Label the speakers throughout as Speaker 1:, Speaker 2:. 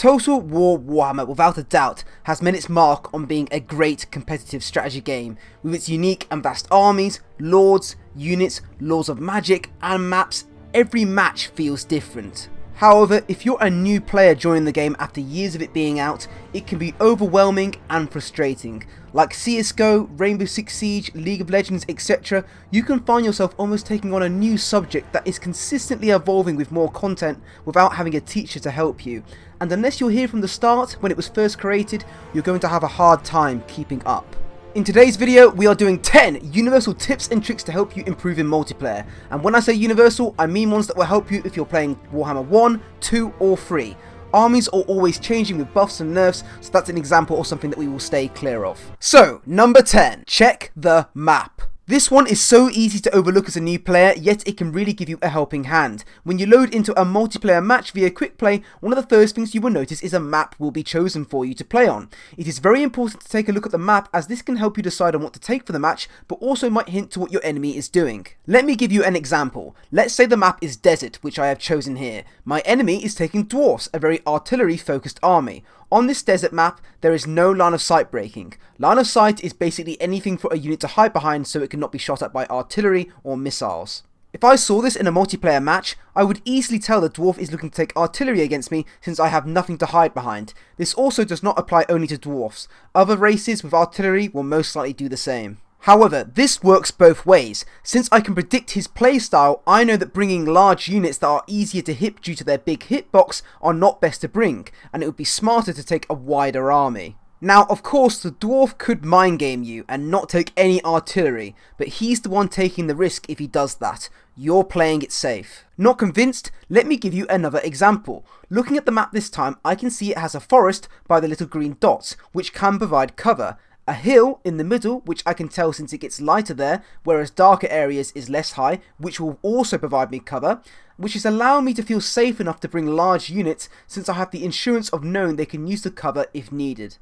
Speaker 1: Total War Warhammer, without a doubt, has made its mark on being a great competitive strategy game, with its unique and vast armies, lords, units, laws of magic, and maps. Every match feels different. However, if you're a new player joining the game after years of it being out, it can be overwhelming and frustrating. Like CSGO, Rainbow Six Siege, League of Legends, etc., you can find yourself almost taking on a new subject that is consistently evolving with more content without having a teacher to help you. And unless you're here from the start, when it was first created, you're going to have a hard time keeping up. In today's video, we are doing 10 universal tips and tricks to help you improve in multiplayer. And when I say universal, I mean ones that will help you if you're playing Warhammer 1, 2 or 3. Armies are always changing with buffs and nerfs, so that's an example of something that we will stay clear of. So, number 10, check the map. This one is so easy to overlook as a new player, yet it can really give you a helping hand. When you load into a multiplayer match via quick play, one of the first things you will notice is a map will be chosen for you to play on. It is very important to take a look at the map, as this can help you decide on what to take for the match, but also might hint to what your enemy is doing. Let me give you an example. Let's say the map is Desert, which I have chosen here. My enemy is taking Dwarfs, a very artillery focused army. On this desert map, there is no line of sight breaking. Line of sight is basically anything for a unit to hide behind so it cannot be shot at by artillery or missiles. If I saw this in a multiplayer match, I would easily tell the dwarf is looking to take artillery against me since I have nothing to hide behind. This also does not apply only to dwarfs. Other races with artillery will most likely do the same. However, this works both ways. Since I can predict his playstyle, I know that bringing large units that are easier to hit due to their big hitbox are not best to bring, and it would be smarter to take a wider army. Now, of course, the dwarf could mind game you and not take any artillery, but he's the one taking the risk if he does that. You're playing it safe. Not convinced? Let me give you another example. Looking at the map this time, I can see it has a forest by the little green dots, which can provide cover. A hill in the middle, which I can tell since it gets lighter there, whereas darker areas is less high, which will also provide me cover, which is allowing me to feel safe enough to bring large units since I have the insurance of knowing they can use the cover if needed.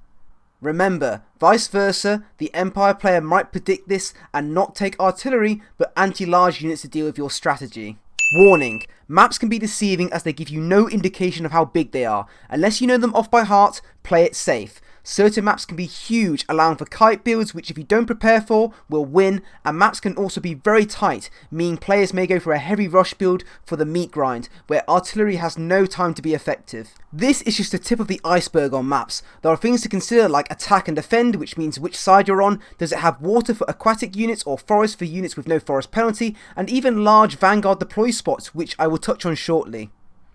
Speaker 1: Remember, vice versa, the Empire player might predict this and not take artillery, but anti-large units to deal with your strategy. Warning, maps can be deceiving as they give you no indication of how big they are. Unless you know them off by heart, play it safe. Certain maps can be huge, allowing for kite builds which if you don't prepare for, will win, and maps can also be very tight, meaning players may go for a heavy rush build for the meat grind, where artillery has no time to be effective. This is just the tip of the iceberg on maps. There are things to consider like attack and defend, which means which side you're on, does it have water for aquatic units or forest for units with no forest penalty, and even large vanguard deploy spots, which I will touch on shortly.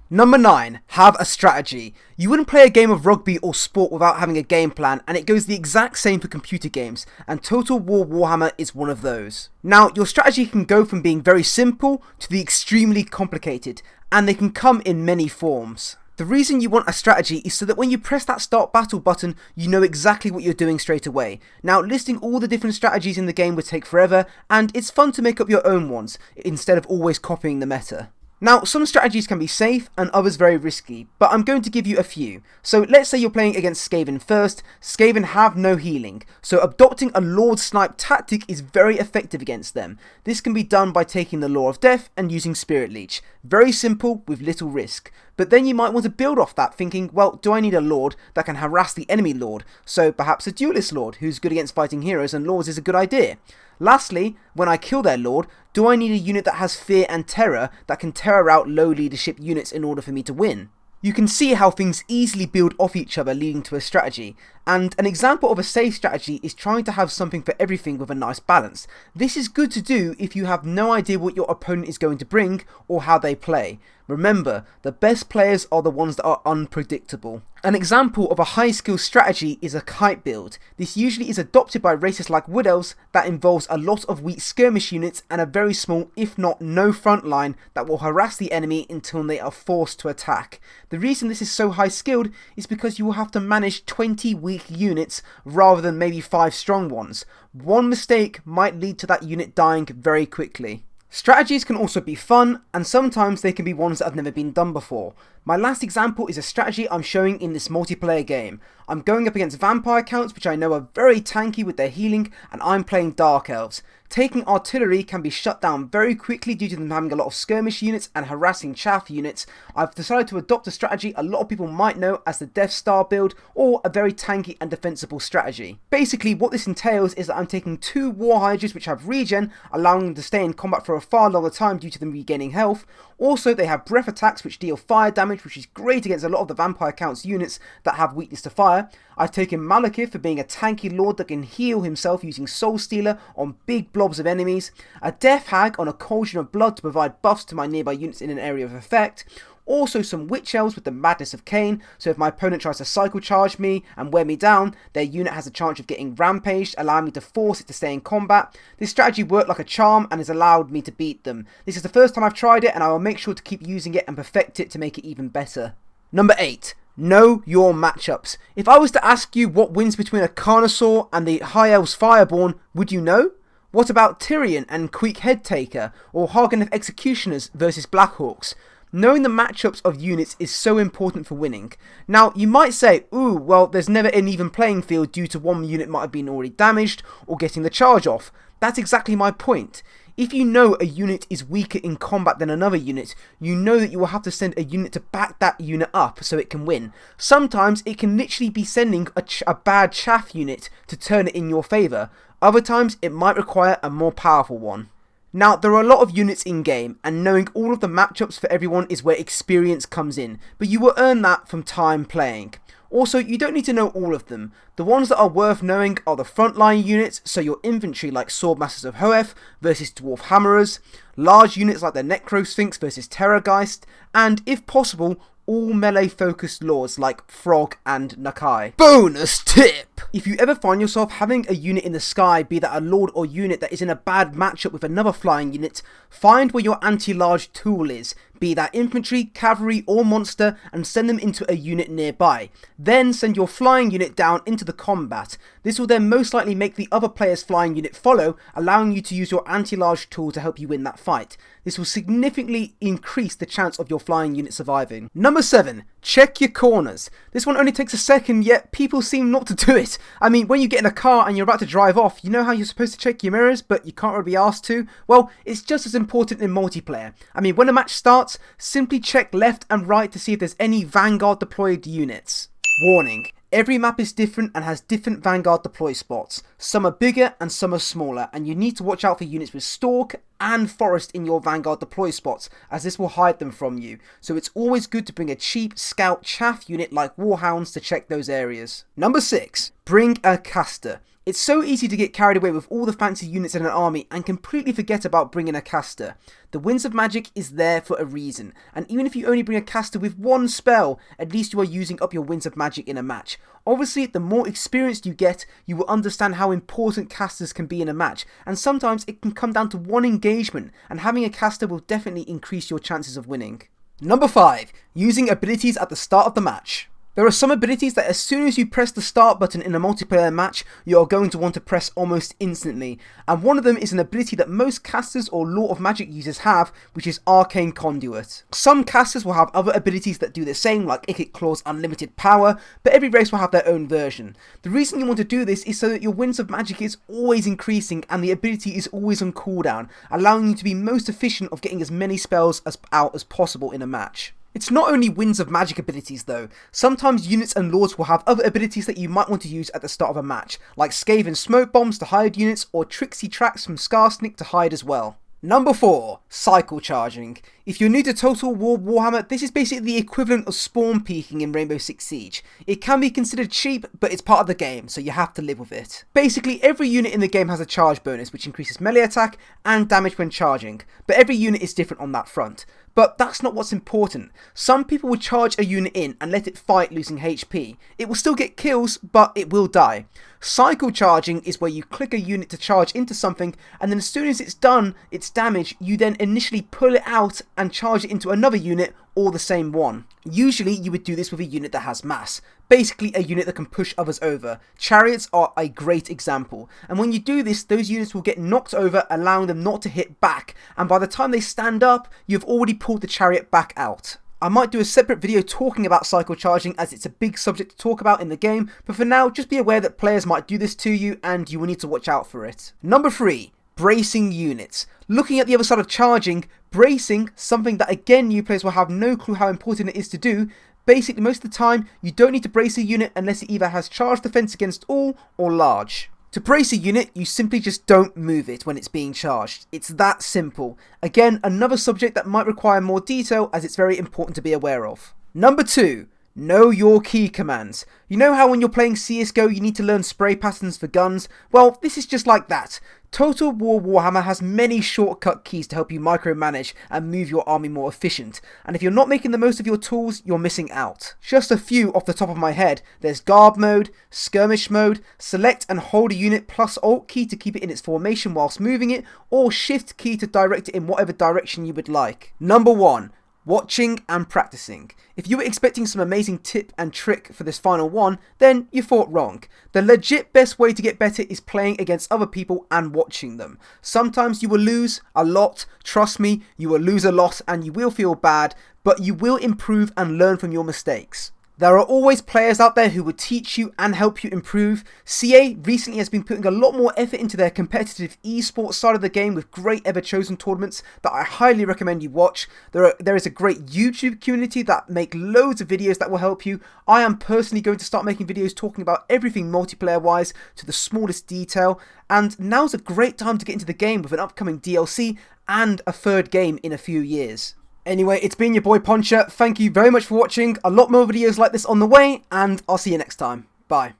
Speaker 1: Number 9. Have a strategy. You wouldn't play a game of rugby or sport without having a game plan, and it goes the exact same for computer games, and Total War Warhammer is one of those. Now, your strategy can go from being very simple to the extremely complicated, and they can come in many forms. The reason you want a strategy is so that when you press that start battle button, you know exactly what you're doing straight away. Now, listing all the different strategies in the game would take forever, and it's fun to make up your own ones, instead of always copying the meta. Now, some strategies can be safe and others very risky, but I'm going to give you a few. So let's say you're playing against Skaven first. Skaven have no healing, so adopting a Lord Snipe tactic is very effective against them. This can be done by taking the Law of Death and using Spirit Leech. Very simple with little risk. But then you might want to build off that thinking, well, do I need a Lord that can harass the enemy Lord? So perhaps a Duelist Lord who's good against fighting heroes and Lords is a good idea. Lastly, when I kill their Lord, do I need a unit that has fear and terror that can terror out low leadership units in order for me to win? You can see how things easily build off each other, leading to a strategy. And an example of a safe strategy is trying to have something for everything with a nice balance. This is good to do if you have no idea what your opponent is going to bring or how they play. Remember, the best players are the ones that are unpredictable. An example of a high skill strategy is a kite build. This usually is adopted by races like Wood Elves that involves a lot of weak skirmish units and a very small, if not no front line that will harass the enemy until they are forced to attack. The reason this is so high skilled is because you will have to manage 20 weak units rather than maybe 5 strong ones. One mistake might lead to that unit dying very quickly. Strategies can also be fun, and sometimes they can be ones that have never been done before. My last example is a strategy I'm showing in this multiplayer game. I'm going up against vampire counts which I know are very tanky with their healing, and I'm playing dark elves. Taking artillery can be shut down very quickly due to them having a lot of skirmish units and harassing chaff units. I've decided to adopt a strategy a lot of people might know as the Death Star build, or a very tanky and defensible strategy. Basically what this entails is that I'm taking 2 War Hydras which have regen, allowing them to stay in combat for a far longer time due to them regaining health. Also they have breath attacks which deal fire damage, which is great against a lot of the vampire counts units that have weakness to fire. I've taken Malekith for being a tanky lord that can heal himself using Soul Stealer on big blobs of enemies, a Death Hag on a Cauldron of Blood to provide buffs to my nearby units in an area of effect, also some Witch Elves with the Madness of Cain, so if my opponent tries to cycle charge me and wear me down, their unit has a chance of getting rampaged, allowing me to force it to stay in combat. This strategy worked like a charm and has allowed me to beat them. This is the first time I've tried it, and I will make sure to keep using it and perfect it to make it even better. Number 8. Know your matchups. If I was to ask you what wins between a Carnosaur and the High Elves Fireborn, would you know? What about Tyrion and Queek Headtaker, or Harganeth Executioners versus Blackhawks? Knowing the matchups of units is so important for winning. Now, you might say, ooh, well, there's never an even playing field due to one unit might have been already damaged or getting the charge off. That's exactly my point. If you know a unit is weaker in combat than another unit, you know that you will have to send a unit to back that unit up so it can win. Sometimes it can literally be sending a bad chaff unit to turn it in your favour. Other times it might require a more powerful one. Now, there are a lot of units in game, and knowing all of the matchups for everyone is where experience comes in, but you will earn that from time playing. Also, you don't need to know all of them. The ones that are worth knowing are the frontline units, so your infantry like Swordmasters of Hoeth versus Dwarf Hammerers, large units like the Necrosphinx versus Terrorgeist, and, if possible, all melee focused lords like Frog and Nakai. Bonus tip! If you ever find yourself having a unit in the sky, be that a lord or unit that is in a bad matchup with another flying unit, find where your anti-large tool is, be that infantry, cavalry or monster, and send them into a unit nearby. Then send your flying unit down into the combat. This will then most likely make the other player's flying unit follow, allowing you to use your anti-large tool to help you win that fight. This will significantly increase the chance of your flying unit surviving. Number 7. Check your corners. This one only takes a second, yet people seem not to do it. I mean, when you get in a car and you're about to drive off, you know how you're supposed to check your mirrors, but you can't really be asked to? Well, it's just as important in multiplayer. I mean, when a match starts, simply check left and right to see if there's any Vanguard deployed units. Warning. Every map is different and has different Vanguard deploy spots. Some are bigger and some are smaller, and you need to watch out for units with Stalk and Forest in your Vanguard deploy spots, as this will hide them from you. So it's always good to bring a cheap scout chaff unit like Warhounds to check those areas. Number 6. Bring a caster. It's so easy to get carried away with all the fancy units in an army and completely forget about bringing a caster. The Winds of Magic is there for a reason, and even if you only bring a caster with one spell, at least you are using up your Winds of Magic in a match. Obviously, the more experienced you get, you will understand how important casters can be in a match, and sometimes it can come down to one engagement, and having a caster will definitely increase your chances of winning. Number 5. Using abilities at the start of the match. There are some abilities that as soon as you press the start button in a multiplayer match, you are going to want to press almost instantly. And one of them is an ability that most casters or Lord of Magic users have, which is Arcane Conduit. Some casters will have other abilities that do the same, like Ikit Claw's Unlimited Power, but every race will have their own version. The reason you want to do this is so that your Winds of Magic is always increasing and the ability is always on cooldown, allowing you to be most efficient of getting as many spells out as possible in a match. It's not only Winds of Magic abilities though. Sometimes units and lords will have other abilities that you might want to use at the start of a match, like Skaven Smoke Bombs to hide units, or Trixie Tracks from Skarsnik to hide as well. Number 4. Cycle Charging. If you're new to Total War Warhammer, this is basically the equivalent of spawn peeking in Rainbow Six Siege. It can be considered cheap, but it's part of the game, so you have to live with it. Basically, every unit in the game has a charge bonus, which increases melee attack and damage when charging, but every unit is different on that front. But that's not what's important. Some people will charge a unit in and let it fight losing HP. It will still get kills, but it will die. Cycle charging is where you click a unit to charge into something, and then as soon as it's done its damage, you then initially pull it out and charge it into another unit or the same one. Usually you would do this with a unit that has mass. Basically a unit that can push others over. Chariots are a great example, and when you do this, those units will get knocked over, allowing them not to hit back, and by the time they stand up, you've already pulled the chariot back out. I might do a separate video talking about cycle charging as it's a big subject to talk about in the game, but for now just be aware that players might do this to you and you will need to watch out for it. Number 3. Bracing units. Looking at the other side of charging, bracing, something that again new players will have no clue how important it is to do. Basically most of the time you don't need to brace a unit unless it either has charge defense against all or large. To brace a unit, you simply just don't move it when it's being charged. It's that simple. Again, another subject that might require more detail as it's very important to be aware of. Number 2. Know your key commands. You know how when you're playing CSGO you need to learn spray patterns for guns? Well, this is just like that. Total War Warhammer has many shortcut keys to help you micromanage and move your army more efficient, and if you're not making the most of your tools, you're missing out. Just a few off the top of my head: there's Guard mode, Skirmish mode, select and hold a unit plus Alt key to keep it in its formation whilst moving it, or Shift key to direct it in whatever direction you would like. Number 1. Watching and practicing. If you were expecting some amazing tip and trick for this final one, then you thought wrong. The legit best way to get better is playing against other people and watching them. Sometimes you will lose a lot, trust me, you will lose a lot and you will feel bad, but you will improve and learn from your mistakes. There are always players out there who will teach you and help you improve. CA recently has been putting a lot more effort into their competitive esports side of the game with great ever chosen tournaments that I highly recommend you watch. There is a great YouTube community that make loads of videos that will help you. I am personally going to start making videos talking about everything multiplayer wise to the smallest detail, and now's a great time to get into the game with an upcoming DLC and a 3rd game in a few years. Anyway, it's been your boy Poncha. Thank you very much for watching. A lot more videos like this on the way, and I'll see you next time. Bye.